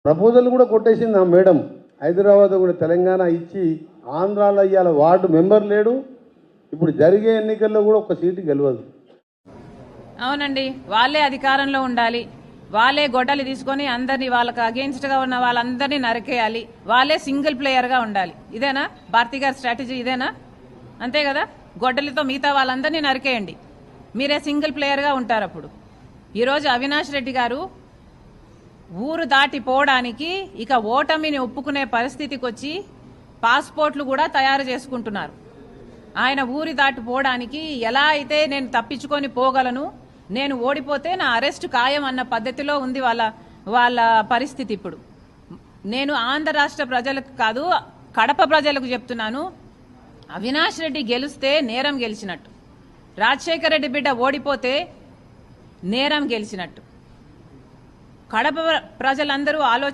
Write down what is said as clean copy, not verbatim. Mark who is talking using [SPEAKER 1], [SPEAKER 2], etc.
[SPEAKER 1] Proposal కూడా కొట్టేసింది ఆ మేడం. హైదరాబాద్ కూడా తెలంగాణ ఇచ్చి ఆంధ్రాలో ఇవాళ వార్డు మెంబర్ లేడు. ఇప్పుడు జరిగే ఎన్నికల్లో కూడా ఒక సీటు గెలవదు.
[SPEAKER 2] అవునండి, వాళ్ళే అధికారంలో ఉండాలి, వాళ్ళే గొడ్డలి తీసుకొని అందరినీ వాళ్ళకి అగెయిన్స్ట్ గా ఉన్న వాళ్ళందరినీ నరికేయాలి, వాళ్ళే సింగిల్ ప్లేయర్ గా ఉండాలి. ఇదేనా భారతి గారి స్ట్రాటజీ? ఇదేనా? అంతే కదా, గొడ్డలితో మిగతా వాళ్ళందరినీ నరికేయండి, మీరే సింగిల్ ప్లేయర్ గా ఉంటారు. అప్పుడు ఈరోజు అవినాష్ రెడ్డి గారు ఊరు దాటిపోవడానికి ఇక ఓటమిని ఒప్పుకునే పరిస్థితికి వచ్చి పాస్పోర్ట్లు కూడా తయారు చేసుకుంటున్నారు. ఆయన ఊరి దాటిపోవడానికి ఎలా అయితే నేను తప్పించుకొని పోగలను, నేను ఓడిపోతే నా అరెస్ట్ ఖాయం అన్న పద్ధతిలో ఉంది వాళ్ళ పరిస్థితి. ఇప్పుడు నేను ఆంధ్ర రాష్ట్ర ప్రజలకు కాదు, కడప ప్రజలకు చెప్తున్నాను, అవినాష్ రెడ్డి గెలిస్తే నేరం గెలిచినట్టు, రాజశేఖర రెడ్డి బిడ్డ ఓడిపోతే నేరం గెలిచినట్టు. కడప ప్రజలందరూ ఆలోచన